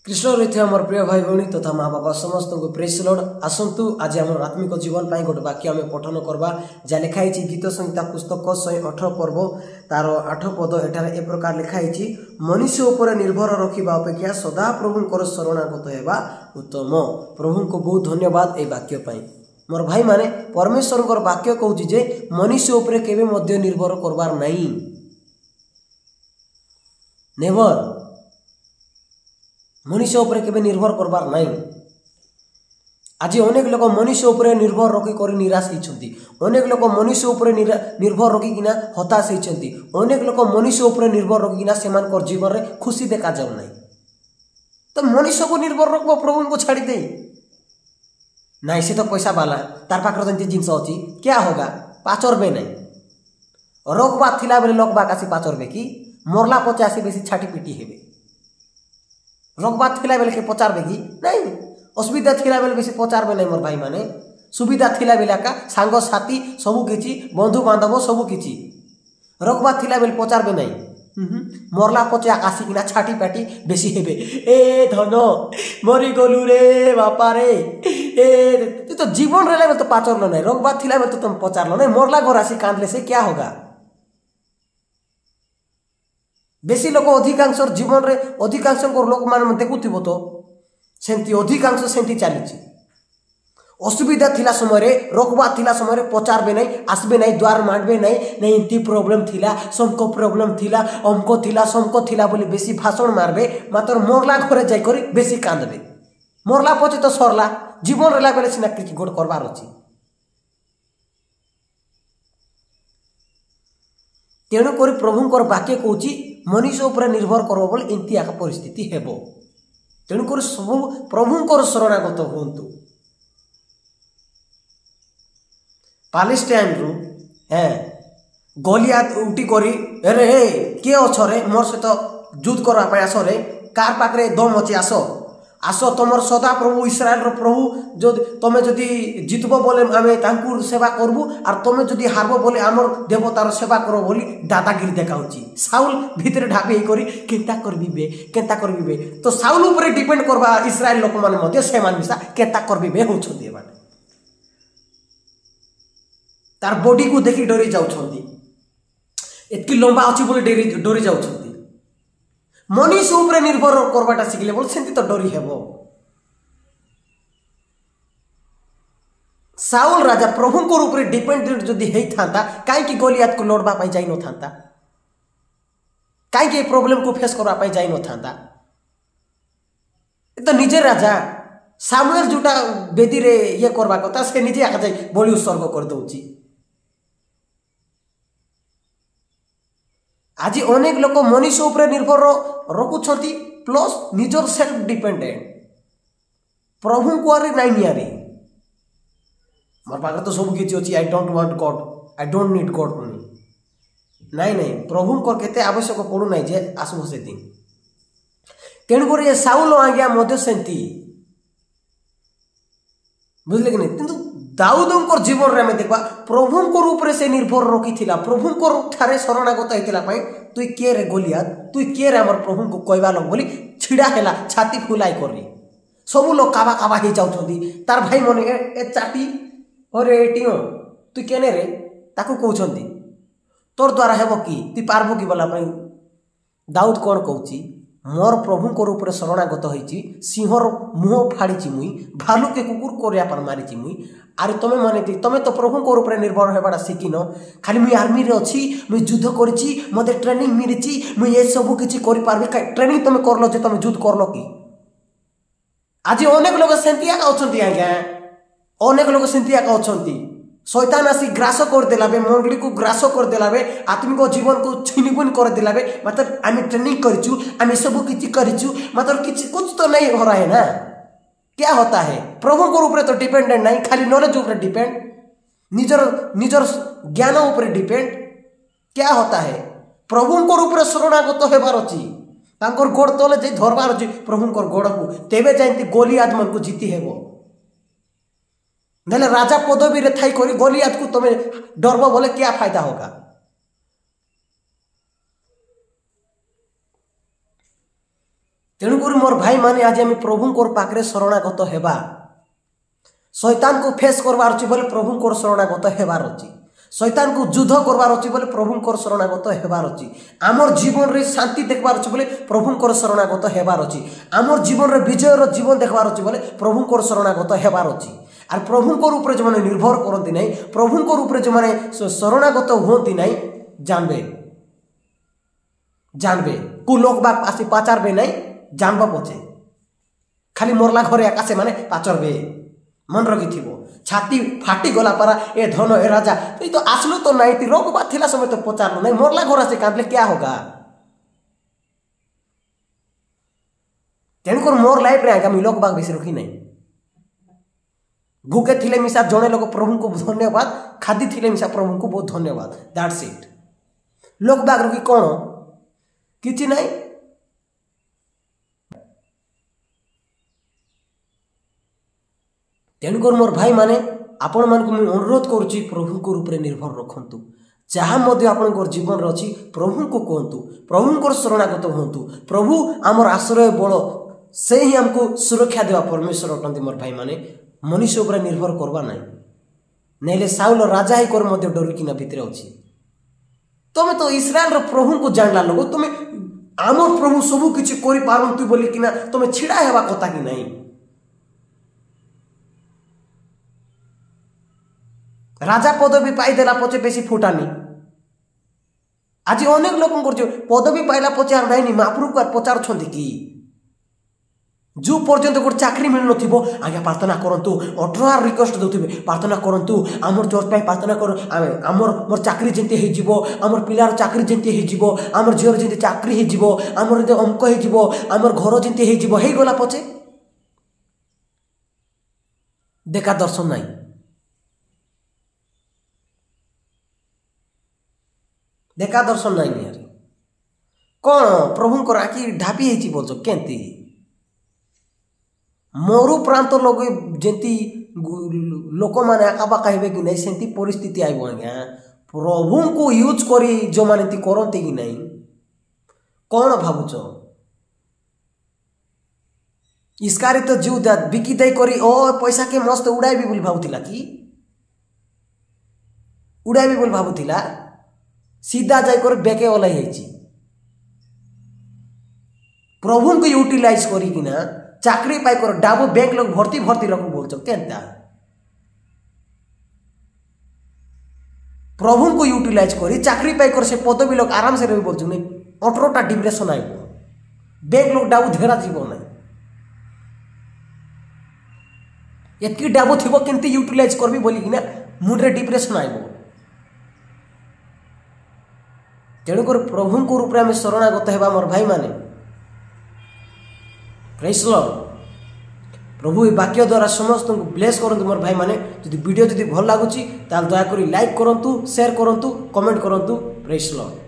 कृष्ण रही मोर प्रिय भाई भौणी तथा माँ बापा समस्त को प्रेस लॉर्ड आसतु आज आम आत्मिक जीवन पर गोटे वाक्य आम पठन करवा जहाँ लिखाई गीत संहिता पुस्तक 118 पर्व तार 8 पद एठार ए प्रकार लिखाई मनुष्य उपर निर्भर रखा अपेक्षा सदा प्रभुंर शरणागत होगा उत्तम। प्रभु को बहुत धन्यवाद ए वाक्य मोर भाई माने परमेश्वर वाक्य कहूँ जे मनुष्य उपर केवे मध्य निर्भर करवार नहीं नेवर मनुष्य उपर केवे निर्भर करवार नहीं। आज अनेक लोग मनुष्य उपर निर्भर रखी कर निराश होती, अनेक लोग मनुष्य उपर निर्भर रखिकिना हताश होती, अनेक लोग मनुष्य उपर निर्भर रखिकिना सेमानकर जीवन में खुशी देखा जाऊ नहीं। तो मनुष्य को निर्भर रखब प्रभु को छाड़ी दे नहीं से तो पैसा वाला तार पाखर जमी जिनस अच्छी क्या होगा पाचरबे नहीं। रोग बात थिला बेले लोक बाक आसी पाचरबे कि मरला पचे आसी बेसी छाटी पिटी हेबे। रोग बात थिला बेले के पचारबे कि नहीं, असुविधा थिला बेले बेसी पचारबे नहीं। मोर भाई माने सुविधा थिला बेले का सांग साथी सबू किछि बंधु बांधव सबू किछि रोग बात थिला बेले पचारबे नहीं। मरला पचे आकाशी किना छाटी पाटी बेसी हेबे। ए धन मरी गलु रे बापा रे ए तो जीवन रे लेवल तो पाचरलो नहीं, रोग बात थिला बेले तो तुम पचारलो नहीं, मरला घर आसी कांदले से क्या होगा। बेसी लोक अधिकांश जीवन रे अधिकांश लोक मान देखुथिबो तो सेंती अधिकांश सेंती चली असुविधा थिला समय रोकबा थिला समय पचारबे नहीं आसबे नहीं द्वार मांडबे नहीं इनती प्रोब्लेम थिला समको प्रोब्लेम थिला अमको थिला समको थिला बोली बेसी भाषण मारबे मात्र मरला घरे जाई करी बेसी कांदबे। मरला पचे तो सरला जीवन रहला बेले सिना किछि गोड करबार अछि। तेणुक प्रभुंकर वाक्य कहूँ मनुष्य उपर निर्भर करब बोले एमती आका परिस्थिति हेब। तेणुक सब प्रभुंकर शरणागत हुंतु। पालेस्टाइन रु गलियात उठी करी अरे हे किए अछ रे मोर सहित युद्ध करबा आस रे कार पाखरे दम अच्छी आस आस तुम सदा प्रभु इस्राएल प्रभु जो तुम जदि जितब बोले आम सेवा करबू और तुम जदि हारब बोले आमर देवतार सेवा कर बोली दादागिरी देखाऊँगी। साउल भितर ढापी करी केंता करबे तो साउल उपर डिपेंड करबा इस्राएल लोक माने से मिसा केंता करबे होछंती एबार तार बॉडी को देखी डरी जाउछंती एतकी लंबा अच्छी बोले डरी जाउछंती। मनुष्य उपर निर्भर करवाटा शिखले बोल सेंती तो डरी हेबो। साउल राजा प्रभुंकर उपर डिपेंडेंट जदि हेइथांता काईकि गोलियात को लड़बा पई जाई न थांता, काईकि प्रॉब्लम को फेस करबा पई जाई न थांता। तो निजे राजा सामुएल जोटा बेदी रे ये करबा कथा से निजे आका जाई बलि उत्सर्ग कर दउची। आज अनेक लोक मनुष्य उपर निर्भर रखुछंती प्लस निजर सेल्फ डिपेंडेंट प्रभु को नाई नियारे मोर पाखरे तो सब किछि अछि। I don't want God, I don't need God नहीं प्रभु को केते आवश्यक पड़ू ना जे आसबो से दिन। तेणुक ये साउल आज्ञा मध्य सेंती बुझले कि नहीं। किंतु दाऊदंकर जीवन रे हमें देखबा प्रभुंकर ऊपर से निर्भर रखी थिला प्रभुंकर ठारे शरणागत हेतिला पई तुई के रे गोलियात तुई के रे हमर प्रभु को कहबा लोग बोली छिड़ा हेला छाती फुलाई कररी सब लोग काबा काबा हे जाउछंती। तार भाई मने ए चाटी अरे टियो तुई केने रे ताकू कहउछंती तोर द्वारा हेबो कि तुई पारबो कि बोला पई दाऊद कोन कहउची मोर प्रभुंकर ऊपर शरणागत होइची सिंहर मुह फाड़ी मुई भालू के कुकुर कोरिया पर मारी मुई आरे तुम माने तुम तो प्रभुंकर ऊपर निर्भर होबाटा शिखिन खाली मुई आर्मी रे अछि मुई युद्ध करछि मते ट्रेनिंग मिलिछि मुई ए सब किछि करि पारबी ट्रेनिंग तुम करलो जे तुम युद्ध करलो कि। आज अनेक लोग सेंतिया का अछंती आज्ञा अनेक लोग सेंतिया का अछंती शैतान आसी ग्रास कर देला बे मंडली को ग्रास कर देला बे आत्मिक जीवन को छिनिबुन कर देला बे मतलब आम ट्रेनिंग करिछु आम सब किछि करिछु मतलब किछि कुछ तो नहीं हो रहा है ना। क्या होता है प्रभु को ऊपर तो डिपेंडेंट नहीं खाली नॉलेज ऊपर डिपेंड निजर ज्ञान ऊपर डिपेंड। क्या होता है प्रभु को ऊपर शरणागत हेबार अछि तांकर गोड़ तले जे धरबार अछि प्रभुंकर गोड़ को तेबे जाइंती गोलियात मन को जीती हेबो नले राजा पदवी रे थाई करी गोलियात को तुम डरबो बोले क्या फायदा होगा। तेणुकर मोर भाई माने आज आम प्रभुंर पाखे शरणागत हेबा शैतान को फेस करवार अच्छी बोले प्रभुंर शरणागत हेबार अच्छी शैतान को युद्ध करवार अच्छी बोले प्रभुंर शरणागत हेबार अच्छी आमर जीवन रे शांति देखबार अच्छी बोले प्रभुंर शरणागत हेबार अच्छी आमर जीवन रे विजयर जीवन देखबार अच्छी बोले प्रभुंर शरणागत हेबार अच्छी आर प्रभुंर ऊपर जो माने निर्भर करती नहीं प्रभुंर ऊपर जो माने शरणागत होती नहीं जानबे जानबे को लोक बाग आसी पाचारबे नहीं जानबा पचे खाली मोरला घरे आकाशे माने पाचरबे मन रखी छाती फाटी गला पारा ए धन ए राजा तो आसलू तो नहीं थी रोग बात थिला समय तो पचारलो नहीं मोरला घर से कांदले क्या होगा। तेणुकर मोर लाइफ रे आगामी लोक बाग बेसी रखी नहीं भूखे थिले मिसा जड़े लोग प्रभु को धन्यवाद खादी थिले मिसा प्रभु को बहुत धन्यवाद दैट्स इट लोक बाग रखी कौन किछि नहीं। तेणुकर मोर भाई माने आपण मान को मैं अनुरोध करुच्ची प्रभु को रूप निर्भर रखंतु जहाँ मध्य आपण जीवन अच्छी प्रभु को कहतु प्रभुंर शरणागत हूँ प्रभु आमर आश्रय बल से ही हमको सुरक्षा देवा परमेश्वर अटंती मोर भाई माने मनुष्य उपर निर्भर करवा ना नहीं साउल राजा ही कर मध्य डरिकिना भितर अच्छी तुम्हें तो इस्राएल प्रभु को जानला लोग तुम्हें आमर प्रभु सबू किसी कर पारंतु बोलिकिना तुम्हें छिड़ा हेबा कथा कि नहीं। राजा पदवी पाईदेला पचे बेसी फुटानी आज अनेक लोक पदवी पाइला पचे आर नहीं महाप्रभु को पचार कि जो पर्यंत गोटे चाकरी मिल नथिबो आज्ञा प्रार्थना करंतु 18 रिक्वेस्ट दउथिबे प्रार्थना करंतु आमर चर्च पाई प्रार्थना कर आमर मोर चाकरी जेंती हे जिवो आमर पिलार चाकरी जेंती हे जिवो आमर झियर जेंती चाकरी हे जिवो आमर जे अंक हे जिवो आमर घर जेंती हे जिवो हे गला पचे देखा दर्शन नहीं देखा दर्शन नहीं यार कौन प्रभुंर आखि ढापी है बोल केंती मरु प्रांत लोग जंती लोक मैंने आकाबाका हे कि नहीं सेंती परिस्थिति आइब आज्ञा प्रभु को यूज करी जो माने करते कि नहीं कौन भावुच इसकारी तो जीव बिकी दे करी ओ पैसा के मस्त उड़ाइबी बोली भावुथिला कि उड़ाइबी बोली भावुथिला सीधा जाकर बेके ओलाई प्रभु को यूटिलाइज करिकिना चाकरी पाई कर डाबो बैंक लोग भर्ती भर्ती लोग बोल केनता प्रभु को यूटिलाइज करी चाकरी पाई कर से पदवी लोग आराम से रही बोल नहीं 18टा डिप्रेशन आइब बैंक लोग डाबो धेरा जीव ना एतकी डाबो थिबो केनती यूटिलाइज करबी बोलिकिना मुंडरे डिप्रेशन आइब तेणुकर प्रभु को रूप में शरणागत हेबा मोर भाई माने प्रेज लॉर्ड प्रभु ये वाक्य द्वारा समस्त को ब्लेस करंतु मोर भाई माने जदि वीडियो जदि भल लागुची ताल दया करी लाइक करंतु शेयर करंतु कमेंट करंतु प्रेज लॉर्ड।